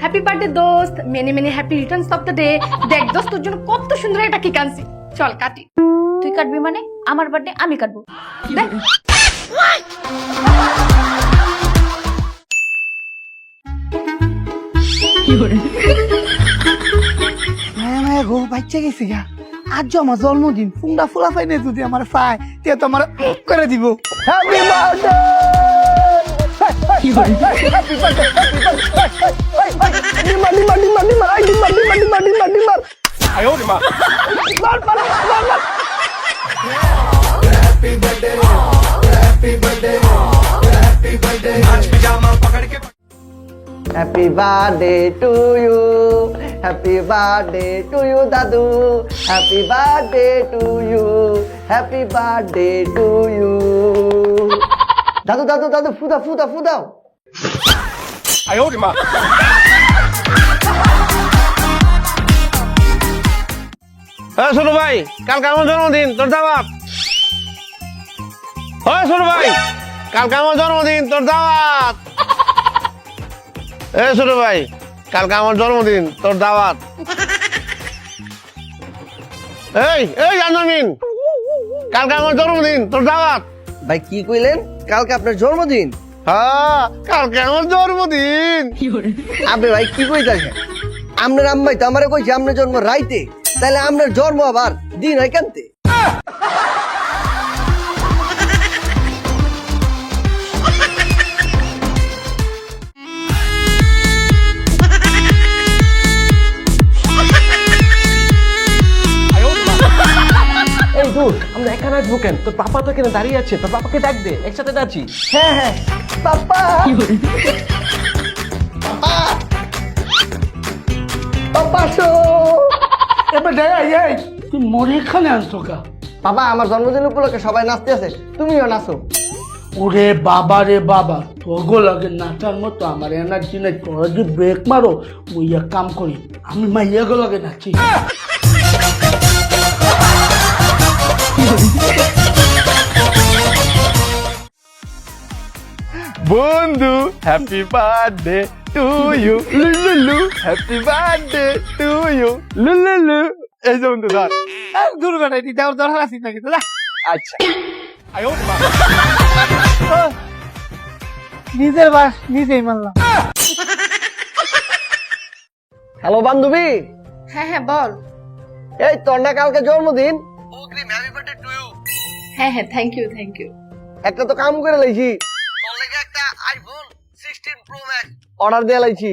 Happy birthday দোস্ত, many many happy Returns of the day. দেখ দোস্ত, তোর জন্য কত সুন্দর একটা কেক আনছি, চল কাটি। তুই কাটবি মানে? আমার বার্থডে আমি কাটবো। দেখ গো বাচ্চা গেছি গা, আজ আমার জন্মদিন, ফুংডা ফুলা পাইনে যদি আমার পায় তে তো আমার করে দিব। Happy birthday, Happy birthday to you, happy birthday to you, Dadu. Happy birthday to you, happy birthday to you. Dadu, Dadu, Dadu, ফুদাও, ফুদাও, ফুদাও। ছোট ভাই, কালকে আমার জন্মদিন, তোর দাওয়াত। ছোট ভাই, কালকে আমার জন্মদিন, তোর দাওয়াত। ছোট ভাই, কালকে আমার জন্মদিন, তোর দাওয়াত। এই জানমিন, কালকে আমার জন্মদিন, তোর দাওয়াত। ভাই কি কইলেন? কালকে আপনার জন্মদিন? হ্যাঁ, কালকে আমার জন্মদিন। আপনি ভাই কি কইতাছেন? আপনার আম্মাই তো আমারে কইছে আপনার জন্ম রাইতে, তাহলে আপনার জন্ম আবার দিন হয় কেমতে? এই দূর, আমরা এখানে আসবো কেন? তোর পাপা তো এখানে দাঁড়িয়ে আছে, তোর পাপাকে ডাক দে, একসাথে যাচ্ছি। হ্যাঁ হ্যাঁ, পাপা পাপা শো। এবার দেখ তুই মরে এখানে আসতো কা? বাবা, আমার জন্মদিন উপলক্ষে সবাই নাচতে আছে, তুমিও নাচো। ওরে বাবা রে বাবা, তোর লাগে নাচার মতো আমার এনার্জি নাই। তোরা যদি ব্রেক মারো, মুই এক কাম করি, আমি মাইয়া গো লাগে নাচি। বন্ধু, হ্যাপি বার্থডে টু ইউ, লুলুলু, হ্যাপি বার্থডে টু ইউ, লুলুলু। এই যে বন্ধু ধর। দুর্ঘটনা এটি দেওয়ার দরকার আছে নাকি তো? আচ্ছা, নিজের বাস নিজেই মারলাম। হ্যালো বান্ধবী, হ্যাঁ হ্যাঁ বল। এই তোর না কালকে জন্মদিন? হ্যাঁ হ্যাঁ, থ্যাংক ইউ থ্যাংক ইউ। একটা তো কাম করে লাইছি, তোর লাগি একটা আইফোন 16 প্রো ম্যাক্স অর্ডার দিয়ে লাইছি।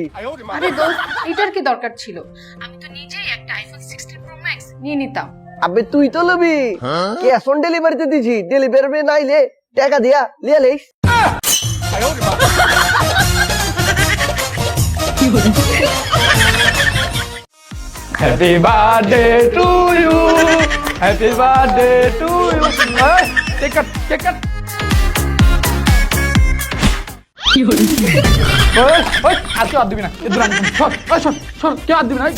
আরে দোস্ত, এটার কি দরকার ছিল? আমি তো নিজেই একটা আইফোন 16 প্রো ম্যাক্স নিয়ে নিতাম। আবে তুই তো লবি, ক্যাশ অন ডেলিভারিতে দিছি, ডেলিভারি নাইলে টাকা দিয়া লিয়া লইস। Happy birthday to you, happy birthday to you. Cake cut, cake cut. আর কেউ হাত দিবি না, এদের আমি সর, সর, সর, কেউ হাত দিবি না।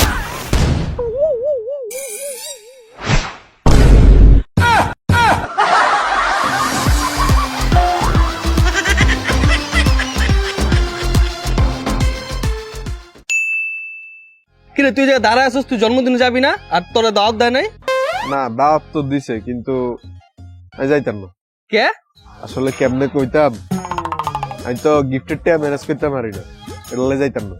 কিরে তুই যে দাঁড়ায় আছিস, তুই জন্মদিনে যাবি না? আর তোরা দাওয়াত দেয় নাই? না, দাওয়াত তো দিছে, কিন্তু আমি যাইতাম না। কে? আসলে কেমনে কইতাম, আমি তো গিফটের টাইম ম্যানেজ করতে পারি না, এটা যাইতাম না।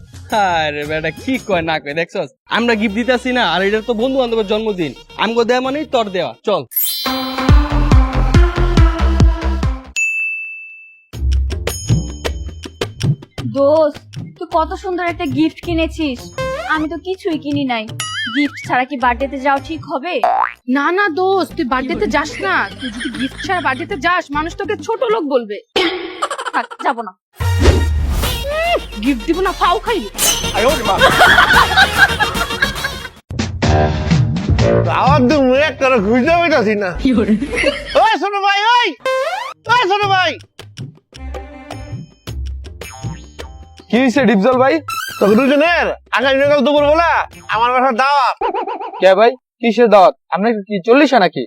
আরে বেটা কি কয় না কয় দেখছস, আমরা গিফট দিতেছি না, আর এটা তো বন্ধু বান্ধবের জন্মদিন, আমগো দেয়া মানেই তোর দেওয়া। চল দোস্ত, তুই কত সুন্দর একটা গিফট কিনেছিস, আমি তো কিছুই কিনি নাই। গিফট ছাড়া কি বার্থডেতে যাওয়া ঠিক হবে? না না দোস্ত, তুই বার্থডেতে যাস না। তুই যদি গিফট ছাড়া বার্থডেতে যাস, মানুষ তোকে ছোট লোক বলবে। থাক, যাবো না। গিফট দিব না, ফাও খাইবি। দাওয়াত দেবো একটা খুঁজতে পাইতাছি না। ওই ছোট ভাই, ওই ছোট ভাই। কি হয়েছে ডিপজল ভাই? তোকে দুজনের আগামী সকাল দুপুর বলা আমার বাসার দাওয়াত। কে ভাই, কিসের দাওয়াত? আপনার কি 40 নাকি?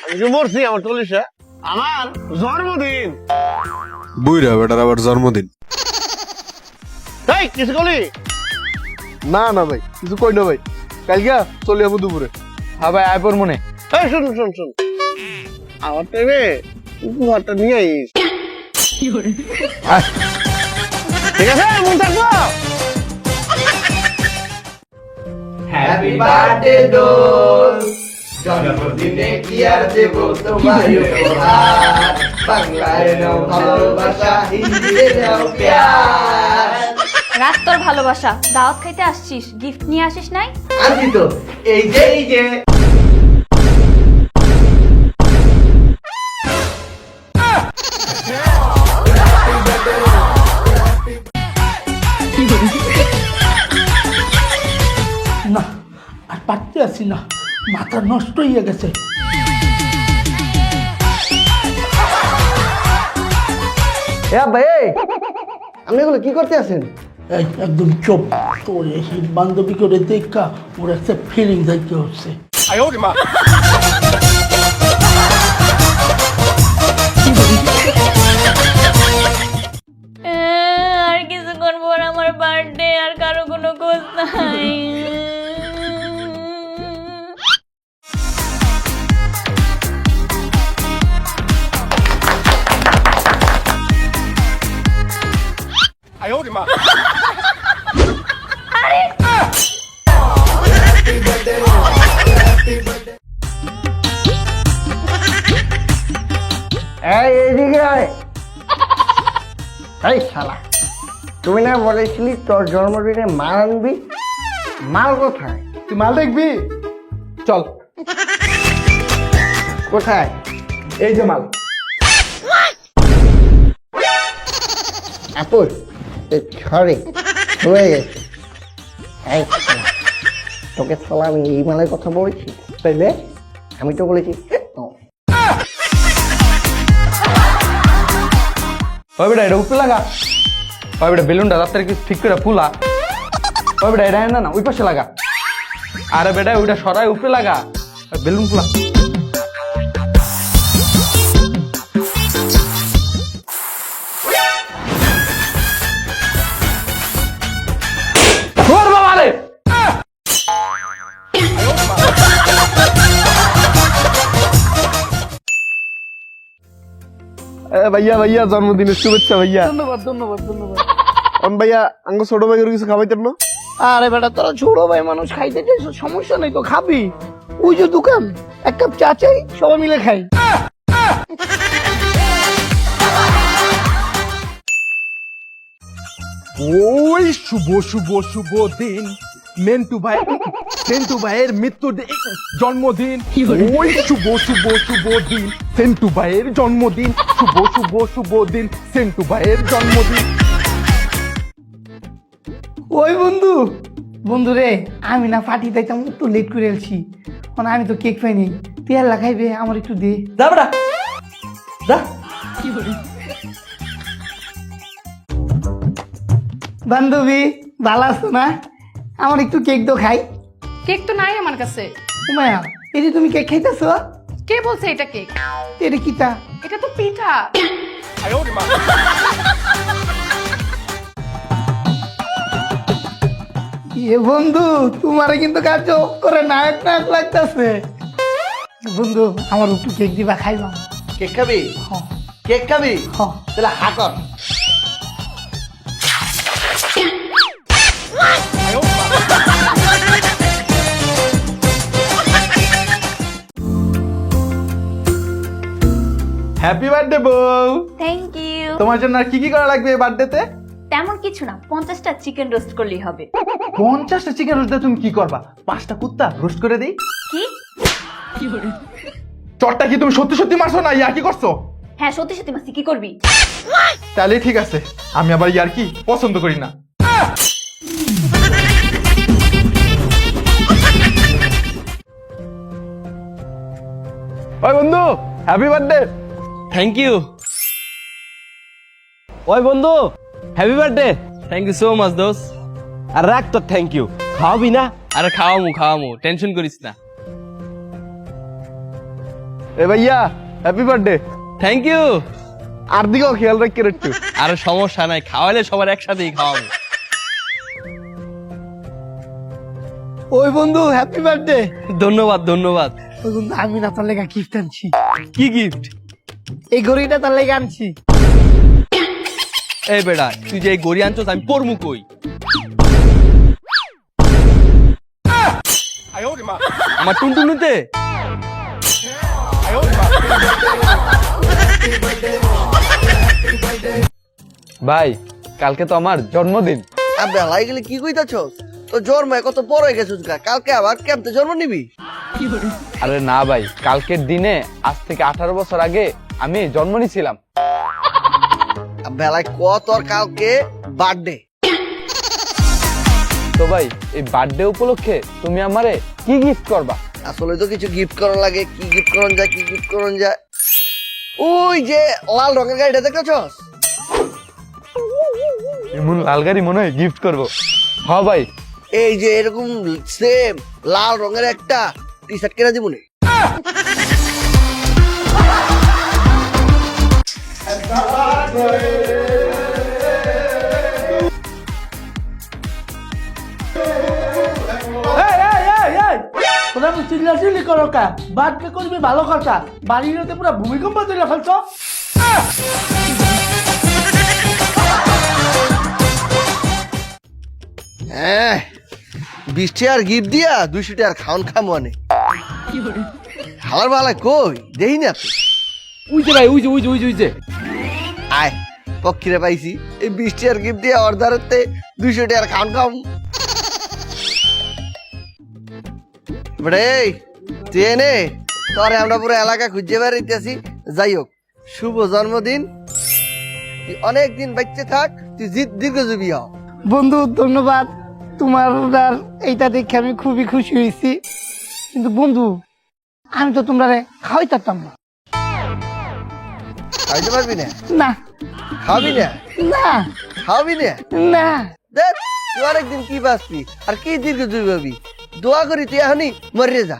আমি যে মরছি, আমার 40, আমার জন্মদিন। বুইরা বেটার আবার জন্মদিন। তাই কিছু করলি? না না ভাই, কিছু কই না ভাই। কালকে চলে যাবো দুপুরে। হ্যাঁ ভাই, আয় পর মনে। এই শুন শুন শুন, আমার টাইমে উপহারটা নিয়ে আইস। আয়। ঠিক আছে, মন থাকবো। হ্যাপি বার্থডে দোস্ত, জন্মদিনে কি আর দেব তোমায় উপহার, বাংলায় নাও ভালোবাসা, হিন্দিতে নাও প্যার। রাত তোর ভালোবাসা, দাওয়াত খাইতে আসছিস, গিফট নিয়ে আসিস নাই? আছি তো, এই যে না আর পারতে আসি না, মাথা নষ্ট হয়ে গেছে। ভাই আপনি এগুলো কি করতে আছেন? এই একদম চুপ, তোর এই বান্ধবী করে দেখা ওর একটা ফিলিং দেখতে হচ্ছে। আর কিছুক্ষণ পর আমার বার্থডে, আর কারো কোনো খোঁজ নাই। এইদিকে আয়। এই শালা, তুমি না বলেছিলি তোর জন্মদিনে মাল আনবি? মাল কোথায়? তুই মাল দেখবি? চল। কোথায়? এই যে মাল। আপুর ছড়ে হয়ে গেছে। এই শালা, তোকে শালা আমি এই মালের কথা বলেছি? তাইলে আমি তো বলেছি ওই বেটা এটা উপরে লাগা। ওই বেটা বেলুনটা রাত্রে কি ঠিক করে ফুলা। ওই বেটা এটা না ওই পাশে লাগা। আরে বেটা ওইটা সরাই উপরে লাগা, বেলুন ফুলা। ওর বাবা রে! ভাইয়া ভাইয়া, জন্মদিনের শুভেচ্ছা ভাইয়া। ধন্যবাদ ধন্যবাদ ধন্যবাদ। ভাইয়া আঙ্গ ছোট ভাইয়ের কিছু খাওয়াইতেন না? আরে বেটা তোরা ছোট ভাই মানুষ, খাইতে চাইছো, সমস্যা নেই তো, খাবি। ওই যে দোকান, এক কাপ চা চাই, সবাই মিলে খাই। ওই শুভ শুভ শুভ দিন, মেন্টু ভাইয়ের মৃত্যুদিন, জন্মদিন। ওই শুভ শুভ শুভ দিন, সেন্টু ভাইয়ের জন্মদিন। শুভ শুভ শুভ দিন, সেন্টু ভাইয়ের জন্মদিন। ওই বন্ধু, বন্ধু রে, আমি না পার্টি যাইতাম, একটু লেট করে এলছি, মানে আমি তো কেক পাইনি। তুই আর লাগাইবে, আমার একটু দে। যা বেটা যা। বান্ধবী ভালো আছো না? আমার একটু কেক তো খাই। কেক তো নাই আমার কাছে। উমায়া, এই যে তুমি কেক খাইতেছো, কে বলছে এটা কেক? এটা কিটা? এটা তো পিঠা। এ বন্ধু, তোমারে কিন্তু কাজ করে নায়ক নায়ক লাগতেছে। বন্ধু আমার একটু কেক দিবা, খাইবা? কেক খাবি? হ্যাঁ কেক খাবি? হ্যাঁ। তাহলে হা কর। হ্যাপি বার্থডে বউ। Thank you. তোমার জন্য আর কি কি করা লাগবে এই বার্থডেতে? তেমন কিছু না, 50টা চিকেন রোস্ট করলেই হবে। 50টা চিকেন রোস্ট তুমি কি করবা? 5টা কুত্তা রোস্ট করে দেই। কি? চটটা কি তুমি সত্যি সত্যি মারছো না ইয়া কি করছো? হ্যাঁ সত্যি সত্যি মাসি, কি করবি? তাহলে ঠিক আছে, আমি আবার ইয়ার কি পছন্দ করি না। ওই বন্ধু, হ্যাপি বার্থডে। Thank you. ওই বন্ধু, happy birthday. Thank you so much দোস্ত। আর রাখ তো থ্যাংক ইউ, খাওয়াবি না? আরে খাওয়ামু, টেনশন করিস না। এ ভাইয়া, হ্যাপি বার্থডে। Thank you. আর দিকেও খেয়াল রাখ একটু। আরে সমস্যা নাই, খাওয়াইলে সবার একসাথেই খাওয়াবো। ওই বন্ধু হ্যাপি বার্থডে। ধন্যবাদ ধন্যবাদ। ওই বন্ধু আমি না তার লেগা গিফট আনছি। কি গিফট? এই ঘড়িটা তার লেগা আনছি। এই বেটা তুই যে এই গড়ি আনছস আমি পরমু কই? আমার টুনটুনুতে। ভাই কালকে তো আমার জন্মদিন। বেলাই গেলে কি কইতাছস? তো জন্ম কত বড় হয়ে গেছিস গা, কালকে আবার কেমতে জন্ম নিবি? আরে না ভাই, কালকের দিনে আজ থেকে 18 বছর আগে আমি জন্ম নিয়েছিলাম। বেলায় ক তোর কালকে বার্থডে। তো ভাই এই বার্থডে উপলক্ষে তুমি আমারে কি গিফট করবা? আসলে তো কিছু গিফট করার লাগে, কি গিফট করন যায়, কি গিফট করন যায়। ওই যে লাল রঙের গাড়িটা দেখতেছস? এমন লাল গাড়ি মনে হয় গিফট করবো। হ্যাঁ ভাই, এই যে এরকম সেম লাল রঙের একটা টি শার্ট কিনা দিবনি। তোরা তো চিল্লাচিল্লি করো কা? বার্থডে করবি ভালো কথা, বাড়িতে পুরো ভূমিকম্প তুলে ফেলছো। হ্যাঁ 20 টাকার গিফট দিয়া 200 টাকার খাওন খামো আনে। হালার বালা কই দেই না তো। উইজে ভাই উইজে উইজে উইজে উইজে। আয় পক্ষীরে পাইছি, এই 20 টাকার গিফট দিয়া অর্ধারতে 200 টাকার খাওন খাম। বড়ে তুই এনে তোরে আমরা পুরো এলাকা খুঁজে বেড়াইতেছি। যাই হোক, শুভ জন্মদিন, তুই অনেকদিন বাচ্চা থাক, তুই দীর্ঘজীবী হ। বন্ধু ধন্যবাদ, তোমার আর এইটা দেখে আমি খুবই খুশি হয়েছি। কিন্তু বন্ধু আমি তো তোমরা খাওয়াই পারতাম না। খাইতে পারবি না? না খাবি না? না খাবি না? না। দেখ তুই অনেকদিন কি বাঁচবি আর কি দীর্ঘজীবী হবি। দোয়া করি তুই এখনই মরে যা।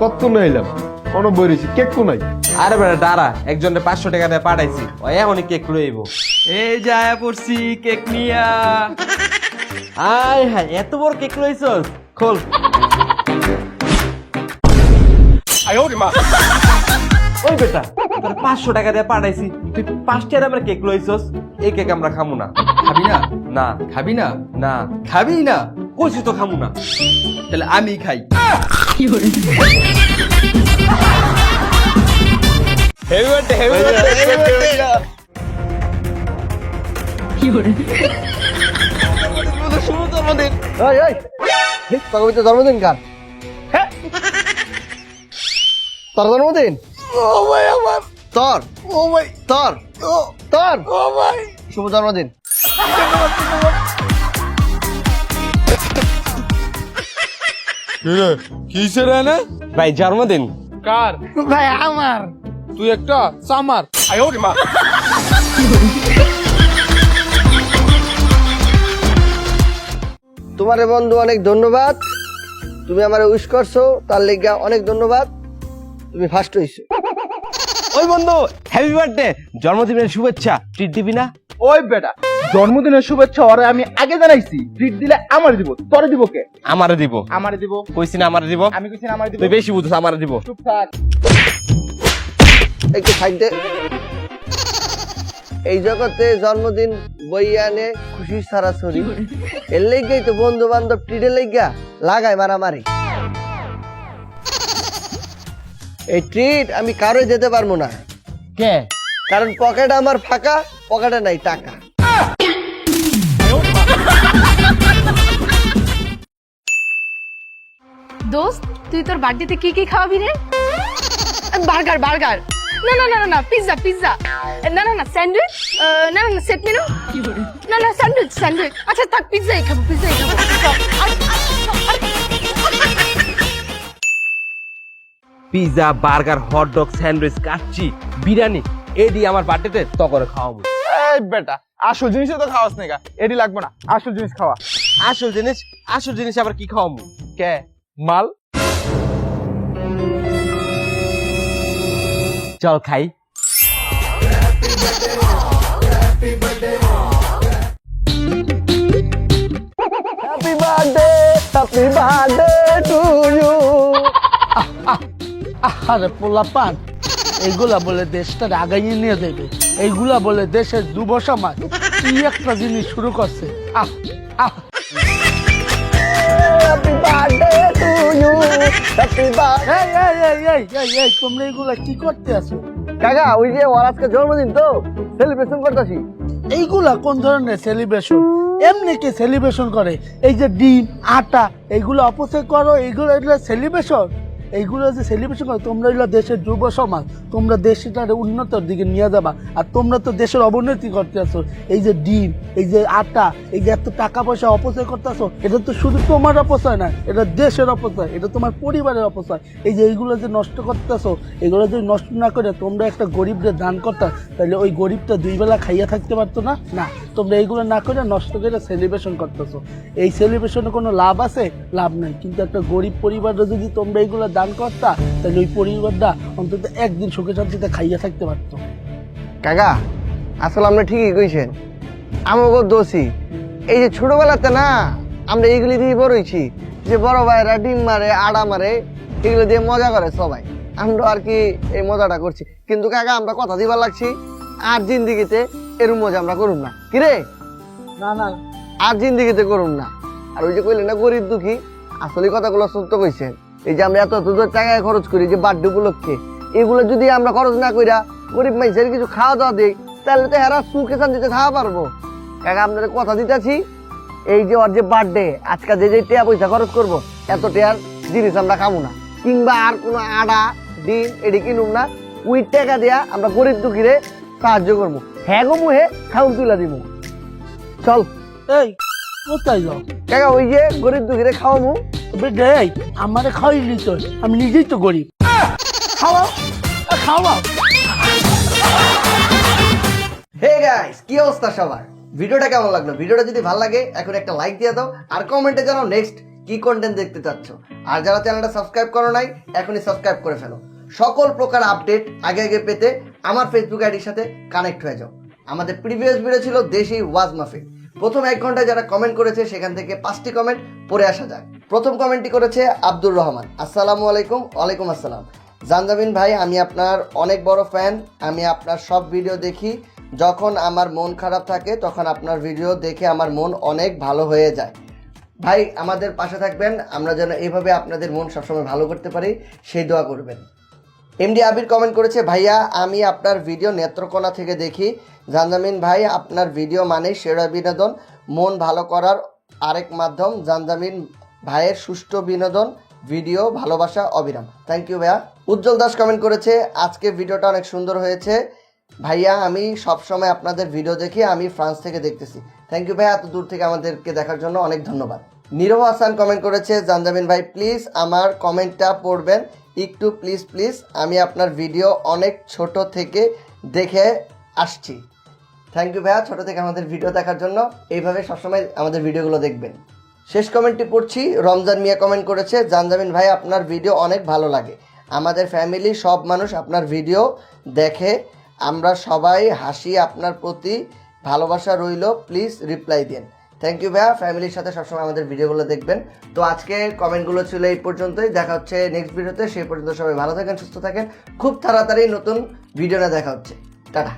কত নাইলাম কোনো বইরেছি কেক কো নাই। আরে বেটা দাঁড়া, একজনের 500 টাকা দিয়ে পাঠাইছি, ওই এখনই কেক লইব। এই যায় পড়ছি কেক নিয়া। আয় হায় এত বড় কেক লইছস, খোল। ওই বেটা তোর 500 টাকা দিয়ে পাঠাইছি, তুই 5 টাকা আমার কেক লইছস। এই কেক আমরা খামু না। খাবি না? না খাবি না? না খাবি না? কইছি তো খামু না। তাহলে আমি খাই। Happy birthday, happy birthday. ওই ওই তোর তো জন্মদিন কার? তোর জন্মদিন? ও ভাই আমার। তোর? ও ভাই তোর? ও তোর? ও ভাই শুভ জন্মদিন। কিসের না ভাই জন্মদিন কার? ভাই আমার। তুই একটা সামার। তোমারে বন্ধু অনেক ধন্যবাদ, তুমি আমারে উইশ করছো, তার লেগে অনেক ধন্যবাদ। তুমি ফার্স্ট হইছো। ওই বন্ধু হ্যাপি বার্থডে, জন্মদিনের শুভেচ্ছা। ট্রিট দিবি না? ওই বেটা জন্মদিনের শুভেচ্ছা ওরে আমি আগে জানাইছি, ট্রিট দিলে আমার দিব, তোরে দিব কে? আমারে দিব। আমারে দিব। কইছি না আমারে দিব? আমি কইছি না আমারে দিব। তুই বেশি বুঝছ, আমারে দিব। চুপ থাক। একটু সাইডে। এই জগতে জন্মদিন বইয়া আনে খুশি সারা শরীর, এর লেগেই তো বন্ধু বান্ধব ট্রিটের লেগা লাগায় মারামারি। এই ট্রিট আমি কারোই দিতে পারবো না। কে? কারণ পকেট আমার ফাঁকা, পকেটে নাই টাকা। দোস্ত তুই তোর বার্থডেতে কি কি খাওয়াবি রে? বার্গার বার্গার, না না না না না পিৎজা পিৎজা, না না না স্যান্ডউইচ, না না না সেট মেনু, না না স্যান্ডউইচ স্যান্ডউইচ। আচ্ছা থাক পিৎজাই খাবো পিৎজাই খাবো। Pizza, burger, hot dog, sandwich, kacchi, biryani, এডি আমার বার্থডেতে তো করে খাওয়াবো। এই বেটা আসল জিনিস তো খাওয়াস না, এডি লাগবে না, আসল জিনিস খাওয়া। আসল জিনিস? আসল জিনিস আবার কি খাওয়াবো? কে? মাল? চল খাই। Happy birthday to you. আরে পোলাপান, এইগুলা বলে দেশটার আগাইয়ে নিয়ে দেবে, এইগুলা বলে দেশের যুব সমাজ কি একটা জিনিস শুরু করছে। Happy birthday to you. Happy birthday. এই তোমরা এইগুলা কি করতে আছো? কাকা ওই যে ওর আজকে জন্মদিন তো সেলিব্রেশন করতেছি। এইগুলা কোন ধরনের সেলিব্রেশন? এমনি কি সেলিব্রেশন করে? এই যে ডিম আটা এইগুলো অপচয় করো, এইগুলো সেলিব্রেশন? এইগুলো যে সেলিব্রেশন করো, তোমরা এগুলো দেশের যুব সমাজ, তোমরা দেশটার উন্নতির দিকে নিয়ে যাবা, আর তোমরা তো দেশের অবনতি করতে আসো। এই যে ডিম, এই যে আটা, এই যে এত টাকা পয়সা অপচয় করতেছো, এটা তো শুধু তোমার অপচয় না, এটা দেশের অপচয়, এটা তোমার পরিবারের অপচয়। এই যে এইগুলো যে নষ্ট করতেছো, এগুলো যদি নষ্ট না করে তোমরা একটা গরিবদের দান করতা, তাহলে ওই গরিবটা 2 বেলা খাইয়া থাকতে পারতো না। না, তোমরা এইগুলো না করে নষ্ট করে সেলিব্রেশন করতেছো। এই সেলিব্রেশনে কোনো লাভ আছে? লাভ নাই। কিন্তু একটা গরিব পরিবাররা যদি তোমরা এইগুলো দান করতা, তাহলে ওই পরিবারটা অন্তত একদিন সুখে শান্তিতে খাইয়া থাকতে পারতো। কাকা আসলে আপনি ঠিকই কইছেন, আমাকে দোষী। এই যে ছোটবেলাতে না আমরা এইগুলি দিয়ে বড় হয়েছি, যে বড় ভাইরা ডিম মারে আড়া মারে, এগুলো দিয়ে মজা করে সবাই, আমরা আর কি এই মজাটা করছি। কিন্তু কাকা আমরা কথা দিবার লাগছি, আর জিন্দিগিতে এরম মজা আমরা করুন না। কিরে না না, আর জিন্দিগিতে করুন না। আর ওই যে কইলেন না গরিব দুঃখী, আসলে কথাগুলো সত্য কইছেন। এই যে আমরা এত টাকা খরচ করি যে বার্থডে উপলক্ষে, এগুলো যদি আমরা খরচ না কইরা গরিব মানুষের কিছু খাওয়া দাওয়া দিই, তাহলে তো হেরা সুখে শান্তিতে খাওয়া পারবো। কাকা আপনাদের কথা দিতেছি, এই যে ওর যে বার্থডে, আজকে যে টিয়া পয়সা খরচ করবো, এত টিয়ার জিনিস আমরা খাবো না, কিংবা আর কোনো আড়া ডিম এটি কিনুম না। ওই টাকা দিয়া আমরা গরিব দুঃখীরে সাহায্য করবো, হ্যাঁ গো মুহে খাউন তুলা দিব। চল এই কোথায় যাও? কাকা ওই যে গরিব দুঃখীরে খাওয়াবো। এই আমারে খাওয়াইলি তো, আমি নিজেই তো গরিব। খাওয়াও খাওয়াও। হে গাইস, কি অবস্থা সবার? ভিডিওটা কেমন লাগলো? ভিডিওটা যদি ভালো লাগে এখন একটা লাইক দিয়ে দাও, আর কমেন্টে জানাও নেক্সট কি কন্টেন্ট দেখতে চাচ্ছ। আর যারা চ্যানেলটা সাবস্ক্রাইব করো নাই, এখনই সাবস্ক্রাইব করে ফেলো। সকল প্রকার আপডেট আগে আগে পেতে আমার ফেসবুক আইডির সাথে কানেক্ট হয়ে যাও। আমাদের প্রিভিয়াস ভিডিও ছিল দেশি ওয়াজ মাহফিল। প্রথম 1 ঘন্টায় যারা কমেন্ট করেছে সেখান থেকে 5টি কমেন্ট পড়ে আসা যাক। প্রথম কমেন্টটি করেছে আব্দুর রহমান। আসসালামু আলাইকুম। ওয়ালাইকুম আসসালাম। জানজামিন ভাই, আমি আপনার অনেক বড় ফ্যান। আমি আপনার সব ভিডিও দেখি। যখন আমার মন খারাপ থাকে তখন আপনার ভিডিও দেখে আমার মন অনেক ভালো হয়ে যায়। ভাই আমাদের পাশে থাকবেন, আমরা যেন এইভাবে আপনাদের মন সবসময় ভালো করতে পারি, সেই দোয়া করবেন। এমডি আবির কমেন্ট করেছে, ভাইয়া আমি আপনার ভিডিও নেত্রকোনা থেকে দেখি। জানজামিন ভাই, আপনার ভিডিও মানে সেরা বিনোদন, মন ভালো করার আরেক মাধ্যম। জানজামিন ভাইয়ের সুষ্ঠু বিনোদন ভিডিও, ভালোবাসা অবিরাম। থ্যাংক ইউ ভাইয়া। উজ্জ্বল দাস কমেন্ট করেছে, আজকে ভিডিওটা অনেক সুন্দর হয়েছে ভাইয়া, আমি সবসময় আপনাদের ভিডিও দেখি, আমি ফ্রান্স থেকে দেখতেছি। থ্যাংক ইউ ভাইয়া, এত দূর থেকে আমাদেরকে দেখার জন্য অনেক ধন্যবাদ। নীরব হাসান কমেন্ট করেছে, জানজামিন ভাই প্লিজ আমার কমেন্টটা পড়বেন একটু, প্লিজ প্লিজ। আমি আপনার ভিডিও অনেক ছোট থেকে দেখে আসছি। থ্যাংক ইউ ভাইয়া, ছোট থেকে আমাদের ভিডিও দেখার জন্য। এইভাবে সবসময় আমাদের ভিডিওগুলো দেখবেন। শেষ কমেন্টটি পড়ছি, রমজান মিয়া কমেন্ট করেছে, জানজামিন ভাই আপনার ভিডিও অনেক ভালো লাগে, আমাদের ফ্যামিলি সব মানুষ আপনার ভিডিও দেখে, আমরা সবাই হাসি, আপনার প্রতি ভালোবাসা রইল, প্লিজ রিপ্লাই দিন। থ্যাংক ইউ ভাইয়া, ফ্যামিলির সাথে সবসময় আমাদের ভিডিওগুলো দেখবেন। তো আজকে কমেন্টগুলো ছিল এই পর্যন্তই, দেখা হচ্ছে নেক্সট ভিডিওতে। সেই পর্যন্ত সবাই ভালো থাকেন, সুস্থ থাকেন, খুব তাড়াতাড়ি নতুন ভিডিও না দেখা হচ্ছে। টাটা।